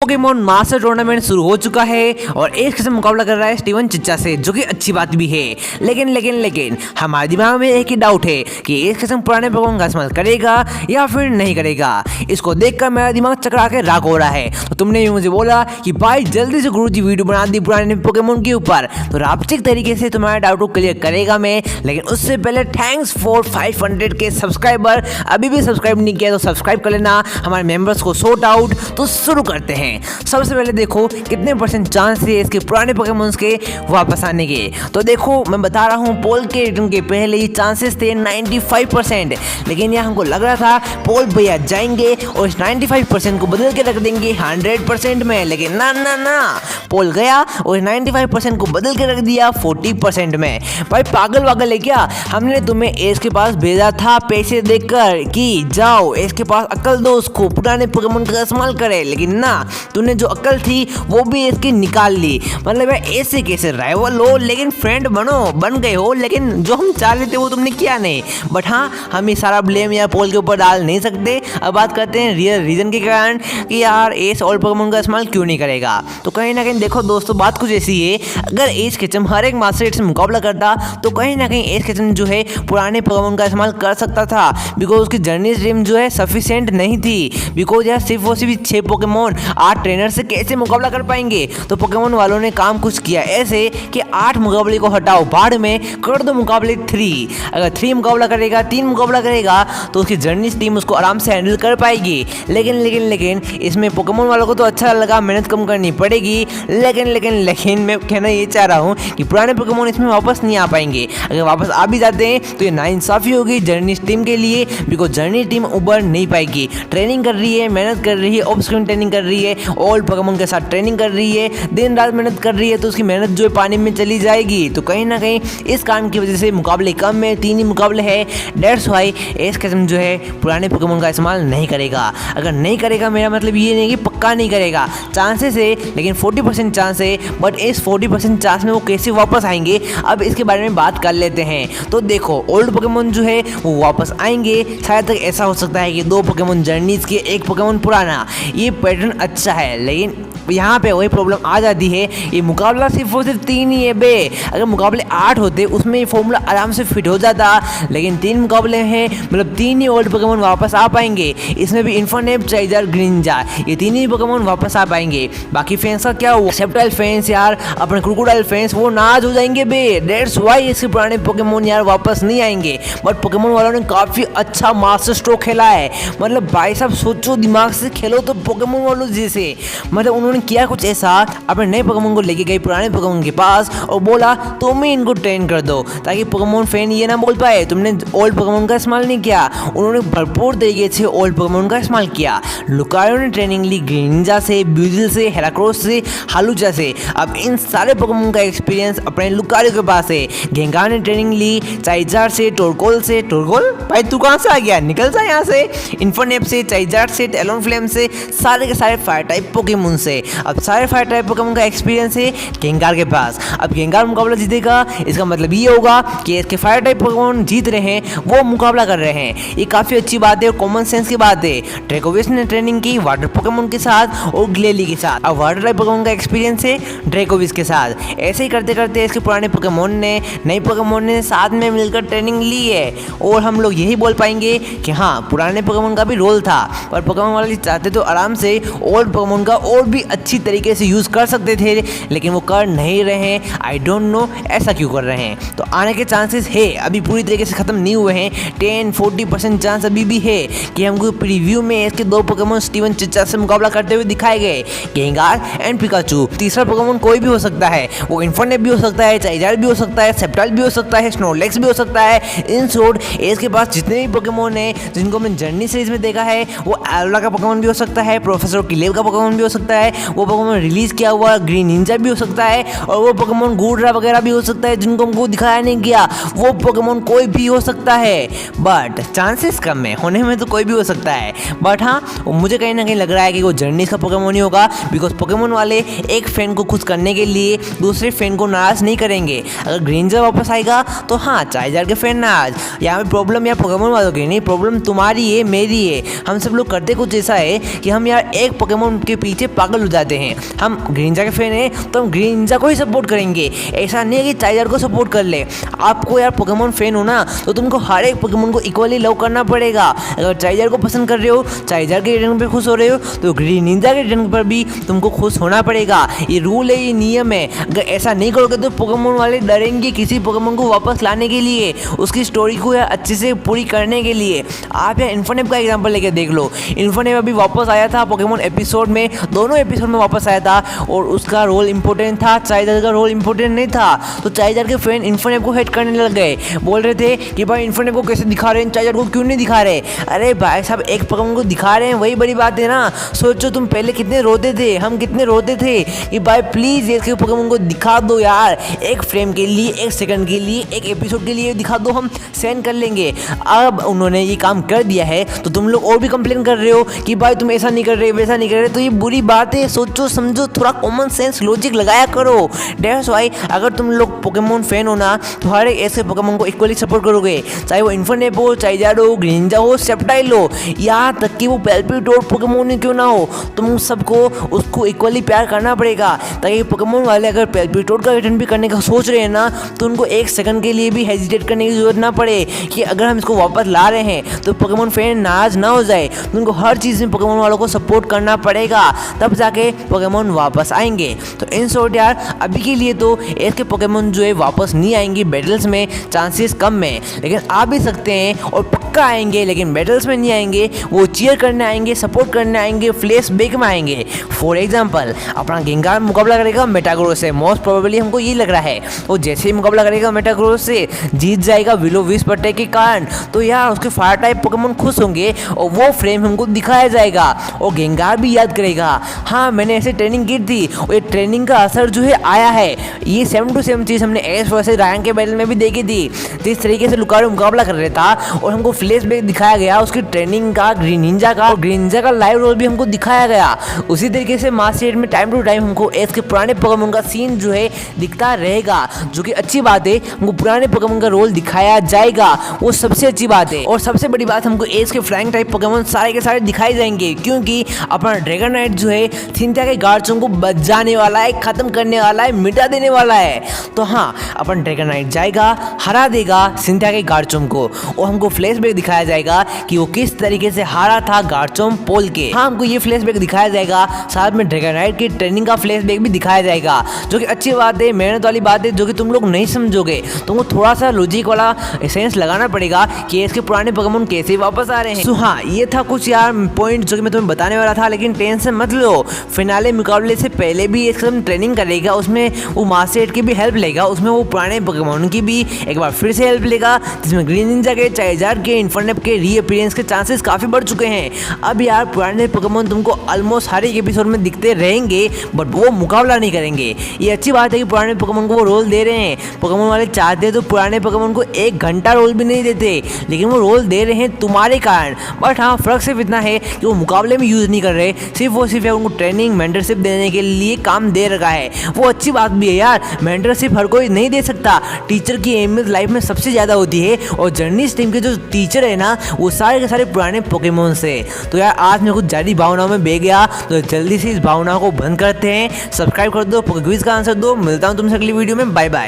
Pokemon master tournament शुरू हो चुका है और एक किस्म मुकाबला कर रहा है स्टीवन चिच्चा से, जो कि अच्छी बात भी है। लेकिन हमारे दिमाग में एक ही डाउट है कि एक किस्म पुराने पोकेमोन का इस्तेमाल करेगा या फिर नहीं करेगा। इसको देखकर मेरा दिमाग चकरा के राख हो रहा है। तो तुमने भी मुझे बोला कि भाई जल्दी से गुरुजी वीडियो बना दी पुराने पोकेमोन के ऊपर, तो रापचिक तरीके से तुम्हारा डाउट को क्लियर करेगा मैं। लेकिन उससे पहले थैंक्स फॉर 500 के सब्सक्राइबर। अभी भी सब्सक्राइब नहीं किया तो सब्सक्राइब कर लेना, हमारे मेंबर्स को सॉर्ट आउट। तो शुरू करते हैं। सबसे पहले देखो कितने % चांस है इसके पुराने पोकेमोन्स के वापस आने के। तो देखो मैं बता रहा हूँ, पोल के रिटर्न के पहले ही चांसेस थे 95%, लेकिन यहाँ हमको लग रहा था पोल भैया जाएंगे और इस 95% को बदल के रख देंगे 100% में। लेकिन ना ना ना, पोल गया और 95% को बदल के रख दिया 40% में। भाई पागल वागल है क्या? हमने तुम्हें एस के पास भेजा था पैसे देकर कि जाओ एस के पास अक्ल दो, उसको पुराने पोकेमोन का इस्तेमाल करे। लेकिन ना, तूने जो अक्ल थी वो भी इसकी निकाल ली। मतलब ऐसे कैसे राइवल हो लेकिन फ्रेंड बन गए हो, लेकिन जो हम चाह रहे थे वो तुमने किया नहीं। बट हाँ, हम ये सारा ब्लेम या पोल के ऊपर डाल नहीं सकते। अब बात करते हैं रियल रीजन के कारण कि यार एस ओल्ड पोकेमोन का इस्तेमाल क्यों नहीं करेगा। तो कहीं ना कहीं देखो दोस्तों, बात कुछ ऐसी है, अगर एस किचम हर एक मास्टर से मुकाबला करता तो कहीं ना कहीं एस किचम जो है पुराने पोकेमोन का इस्तेमाल कर सकता था, बिकॉज उसकी जर्नी स्ट्रीम जो है सफिशिएंट नहीं थी। बिकॉज यार सिर्फ और सिर्फ 6 पोकेमोन 8 ट्रेनर से कैसे मुकाबला कर पाएंगे। तो पोकेमोन वालों ने काम कुछ किया ऐसे कि 8 मुकाबले को हटाओ, भाड़ में कर दो मुकाबले 3। अगर 3 मुकाबला करेगा, 3 मुकाबला करेगा तो उसकी जर्नी टीम उसको आराम से हैंडल कर पाएगी। लेकिन इसमें पोकेमोन वालों को तो अच्छा लगा, मेहनत कम करनी पड़ेगी। लेकिन मैं कहना ये चाह रहा हूँ कि पुराने पोकेमोन इसमें वापस नहीं आ पाएंगे। अगर वापस आ भी जाते हैं तो ये नाइंसाफी होगी जर्नी टीम के लिए, बिकॉज जर्नी टीम उबर नहीं पाएगी। ट्रेनिंग कर रही है, मेहनत कर रही है, ऑफ स्क्रीन ट्रेनिंग कर रही है, ओल्ड पोकेमोन के साथ ट्रेनिंग कर रही है, दिन रात मेहनत कर रही है, तो उसकी मेहनत जो है पानी में चली जाएगी। तो कहीं ना कहीं इस कारण की वजह से मुकाबले कम है, 3 ही मुकाबले है। डेट्स वाई एस किस्म जो है पुराने पोकेमोन का इस्तेमाल नहीं करेगा। अगर नहीं करेगा मेरा मतलब ये नहीं कि पक्का नहीं करेगा, चांसेस है, लेकिन 40% चांस है। बट इस 40% चांस में वो कैसे वापस आएंगे, अब इसके बारे में बात कर लेते हैं। तो देखो ओल्ड पोकेमोन जो है वो वापस आएंगे। शायद तक ऐसा हो सकता है कि 2 पोकेमोन जर्नीज के, 1 पोकेमोन पुराना। ये पैटर्न अच्छा है, लेकिन यहाँ पे वही प्रॉब्लम आ जाती है, ये मुकाबला सिर्फ और सिर्फ 3 ही है बे। अगर मुकाबले 8 होते उसमें ये फॉर्मूला आराम से फिट हो जाता, लेकिन 3 मुकाबले हैं, मतलब 3 ही ओल्ड पोकेमोन वापस आ पाएंगे। इसमें भी इन्फर्नेप, चाइजर, ग्रीनिंजा, ये 3 ही पोकेमोन वापस आ पाएंगे। बाकी फैंस का क्या हुआ? सेप्टाइल फैंस यार, अपने क्रोकोडाइल फैंस वो नाराज हो जाएंगे बे। दैट्स व्हाई इसके पुराने पोकेमोन यार वापस नहीं आएंगे। बट पोकेमोन वालों ने काफ़ी अच्छा मास्टर स्ट्रोक खेला है। मतलब भाई साहब सोचो, दिमाग से खेलो तो पोकेमोन वालों जैसे। मतलब उन्होंने किया कुछ ऐसा, अपने नए पोकेमोन को लेके गए पुराने पोकेमोन के पास और बोला तुम ही इनको ट्रेन कर दो, ताकि पोकेमोन फैन ये ना बोल पाए तुमने ओल्ड पोकेमोन का इस्तेमाल नहीं किया। उन्होंने भरपूर तरीके से ओल्ड पोकेमोन का इस्तेमाल किया। लुकारियो ने ट्रेनिंग ली ग्रीनिंजा से, ब्यूजिल से, हेराक्रोस से, हालूचा से। अब इन सारे पोकेमोन का एक्सपीरियंस अपने लुकारियो के पास है। गेंगार ने ट्रेनिंग ली चाइजार से, टोरकोल से। टोरकोल भाई तू कहाँ से आ गया, निकल जा यहाँ से। इन्फर्नेप से, चाइजार से, टैलोनफ्लेम से, सारे के सारे फायर टाइप पोकेमोन से। अब सारे फायर टाइप पोकेमोन का एक्सपीरियंस है गेंगार के पास। अब गेंगार मुकाबला जीतेगा, इसका मतलब ये होगा कि इसके फायर टाइप पोकेमोन जीत रहे हैं, वो मुकाबला कर रहे हैं। ये काफ़ी अच्छी बात है और कॉमन सेंस की बात है। ड्रैकोविस ने ट्रेनिंग की वाटर पोकेमोन के साथ और ग्लेली के साथ। अब वाटर टाइप पोकेमोन का एक्सपीरियंस है ड्रैकोविस के साथ। ऐसे ही करते करते इसके पुराने पोकेमोन ने, नए पोकेमोन ने साथ में मिलकर ट्रेनिंग ली है। और हम लोग यही बोल पाएंगे कि हाँ, पुराने पोकेमोन का भी रोल था, पर पोकेमोन वाले चाहते तो आराम से ओल्ड पोकेमोन का और भी अच्छी तरीके से यूज़ कर सकते थे, लेकिन वो कर नहीं रहे हैं। आई डोंट नो ऐसा क्यों कर रहे हैं। तो आने के चांसेस है, अभी पूरी तरीके से ख़त्म नहीं हुए हैं। 10-40% चांस अभी भी है कि हमको प्रीव्यू में इसके 2 पोकेमोन स्टीवन चिच्चा से मुकाबला करते हुए दिखाए गए, गेंगार एंड पिकाचू। तीसरा पोकेमोन कोई भी हो सकता है, वो इन्फर्नेप भी हो सकता है, चाइजार भी हो सकता है, सेप्टाइल भी हो सकता है, स्नोलेक्स भी हो सकता है। इन शॉर्ट इसके पास जितने भी पोकेमोन हैं जिनको हमने जर्नी सीरीज में देखा है, वो एलोला का पोकेमोन भी हो सकता है, प्रोफेसर किलेव का पोकेमोन भी हो सकता है, वो पोकेमोन रिलीज किया हुआ ग्रीनिंजा भी हो सकता है, और वो पोकेमोन गूड्रा वगैरह भी हो सकता है जिनको हमको दिखाया नहीं गया। वो पोकेमोन कोई भी हो सकता है, बट चांसेस कम है, होने में तो कोई भी हो सकता है। बट हाँ, मुझे कहीं ना कहीं लग रहा है कि वो जर्नी का पोकेमोन ही होगा, बिकॉज पोकेमोन वाले एक फैन को खुश करने के लिए दूसरे फैन को नाराज नहीं करेंगे। अगर ग्रीनिंजा वापस आएगा तो हाँ, चाइजार के फैन नाराज। यहाँ पे प्रॉब्लम या पोकेमोन वालों की नहीं, प्रॉब्लम तुम्हारी है, मेरी है। हम सब लोग करते कुछ ऐसा है कि हम यार एक पोकेमोन पोकेमोन के पीछे पागल हो जाते हैं। हम ग्रीनिंजा के फैन हैं तो हम ग्रीनिंजा को ही सपोर्ट करेंगे। ऐसा नहीं है कि चार्जर को सपोर्ट कर ले। आपको यार पोकेमोन फैन हो ना तो तुमको हर एक पोकेमोन को इक्वली लव करना पड़ेगा। अगर चार्जर को पसंद कर रहे हो, चार्जर के रिटर्न पे खुश हो रहे हो, तो ग्रीनिंजा के रिटर्न पर भी तुमको खुश होना पड़ेगा। ये रूल है, ये नियम है। अगर ऐसा नहीं करोगे तो पोकेमोन वाले डरेंगे किसी पोकेमोन को वापस लाने के लिए, उसकी स्टोरी को यार अच्छे से पूरी करने के लिए। आप यार इन्फोनेप का एग्जांपल लेके देख लो। इन्फोनेप अभी वापस आया था पोकेमोन एपिसोड में, दोनों एपिसोड में वापस आया था और उसका रोल इंपॉर्टेंट था, चार्जर का रोल इंपॉर्टेंट नहीं था। तो चार्जर के फैन इन्फोनेप को हेट करने लग गए, बोल रहे थे कि भाई इन्फोनेप को कैसे दिखा रहे हैं, चार्जर को क्यों नहीं दिखा रहे। अरे भाई साहब, एक पोकेमोन को दिखा रहे हैं, वही बड़ी बात है ना। सोचो तुम पहले कितने रोते थे, हम कितने रोते थे कि भाई प्लीज इसके पोकेमोन को दिखा दो यार, एक फ्रेम के लिए, एक सेकंड के लिए, एक एपिसोड के लिए दिखा दो, हम सेंड कर लेंगे। अब उन्होंने ये काम कर दिया है तो तुम लोग और भी कंप्लेन कर रहे हो कि भाई तुम ऐसा नहीं कर रहे, वैसा नहीं कर रहे। तो ये बुरी बात है, सोचो समझो, थोड़ा कॉमन सेंस लॉजिक लगाया करो। डेट्स व्हाई अगर तुम लोग पोकेमोन फैन हो ना तो हर एक ऐसे पोकेमोन को इक्वली सपोर्ट करोगे, चाहे वो इन्फोनेप हो, चार्जर हो, ग्रीनिंजा हो, सेप्टाइल हो, यहाँ तक कि वो पेल्पिटोर पोकेमोन ही क्यों ना हो, तुम सबको उसको इक्वली प्यार करना पड़ेगा। ताकि पोकेमोन वाले अगर पेल्पिटोर का रिटर्न भी करने का सोच रहे हैं ना तो उनको एक सेकंड के लिए भी हेजिटेट करने की जरूरत ना पड़े कि अगर हम इसको वापस ला रहे हैं तो पोकेमोन फैन नाराज ना हो जाए। तो उनको हर चीज़ में पोकेमोन वालों को सपोर्ट करना पड़ेगा, तब जाके पोकेमोन वापस आएंगे। तो इन शॉर्ट यार, अभी के लिए तो इसके पोकेमोन जो है वापस नहीं आएंगे बैटल्स में, चांसेस कम है, लेकिन आ भी सकते हैं और पक्का आएंगे, लेकिन बैटल्स में नहीं आएंगे। वो चीयर करने आएंगे, सपोर्ट करने आएंगे, फ्लैश बैक में आएंगे। फॉर एग्जाम्पल अपना गेंगार मुकाबला करेगा मेटाग्रोस से, मोस्ट प्रोबेबली हमको ये लग रहा है। वो जैसे ही मुकाबला करेगा मेटाग्रोस से, जीत जाएगा विलो विस पट्टे के कारण, तो यार उसके फायर टाइप पोकेमोन खुश होंगे और वो फ्रेम हमको दिखाया जाएगा और गेंगार भी याद करेगा, हाँ मैंने ऐसे ट्रेनिंग की थी और ये ट्रेनिंग का असर जो है आया है। ये सेम टू सेम चीज़ हमने एस वर्सेस रायन के बैटल में भी देखी थी। जिस तरीके से लुकारो मुकाबला कर रहा था और हमको फ्लैश बैक दिखाया गया उसकी ट्रेनिंग का, ग्रीनिंजा का, और ग्रीनिंजा का लाइव रोल भी हमको दिखाया गया। उसी तरीके से मास्टर सेट में टाइम टू टाइम हमको एस के पुराने पोकेमोन का सीन जो है दिखता रहेगा, जो कि अच्छी बात है। हमको पुराने पोकेमोन का रोल दिखाया जाएगा, वो सबसे अच्छी बात है। और सबसे बड़ी बात, हमको एस के फ्लाइंग टाइप पोकेमोन सारे के सारे दिखाए जाएंगे, क्योंकि अपना ड्रैगोनाइट जो है सिंथिया के गार्चों को बचाने वाला है, खत्म करने वाला है, मिटा देने वाला है। तो हाँ, अपन ड्रैगोनाइट जाएगा, हरा देगा सिंथिया के गार्चों को, और हमको फ्लैशबैक दिखाया जाएगा कि वो किस तरीके से हारा था गार्चों पोल के। हाँ, हमको ये फ्लैशबैक दिखाया जाएगा, साथ में ड्रैगोनाइट की ट्रेनिंग का फ्लैशबैक भी दिखाया जाएगा, जो कि अच्छी बात है, मेहनत वाली बात है, जो कि तुम लोग नहीं समझोगे। तुमको थोड़ा सा लॉजिक वाला सेंस लगाना पड़ेगा कि इसके पुराने पोकेमोन कैसे वापस आ रहे हैं। तो हाँ, ये था कुछ यार पॉइंट जो कि मैं तुम्हें बताने वाला था, लेकिन टेंशन मत लो, फिनाले मुकाबले से पहले भी एक ट्रेनिंग करेगा, उसमें वो मास्टर की भी हेल्प लेगा, उसमें वो पुराने पोकेमोन की भी एक बार फिर से हेल्प लेगा, जिसमें ग्रीनिंजा के, चार्जर के, इन्फोनेप के रीअपीयरेंस के चांसेस काफ़ी बढ़ चुके हैं। अब यार पुराने पोकेमोन तुमको ऑलमोस्ट हर एक एपिसोड में दिखते रहेंगे, बट वो मुकाबला नहीं करेंगे। ये अच्छी बात है कि पुराने पोकेमोन को वो रोल दे रहे हैं। पोकेमोन वाले चाहते हैं तो पुराने पोकेमोन को 1 घंटा रोल भी नहीं देते, लेकिन वो रोल दे रहे हैं तुम्हारे कारण। बट हाँ, फर्क सिर्फ इतना है कि वो मुकाबले में यूज़ नहीं कर रहे, सिर्फ वो सिर्फ उनको ट्रेनिंग, मेंटरशिप देने के लिए काम दे रखा है। वो अच्छी बात भी है यार, मेंटरशिप हर कोई नहीं दे सकता। टीचर की अहमियत लाइफ में सबसे ज़्यादा होती है, और जर्नीस टीम के जो टीचर है ना, वो सारे के सारे पुराने पोकेमोन से। तो यार आज मैं कुछ ज़्यादा भावनाओं में बह गया, तो जल्दी से इस भावनाओं को बंद करते हैं। सब्सक्राइब कर दो, क्विज का आंसर दो। मिलता हूँ तुमसे अगली वीडियो में, बाय बाय।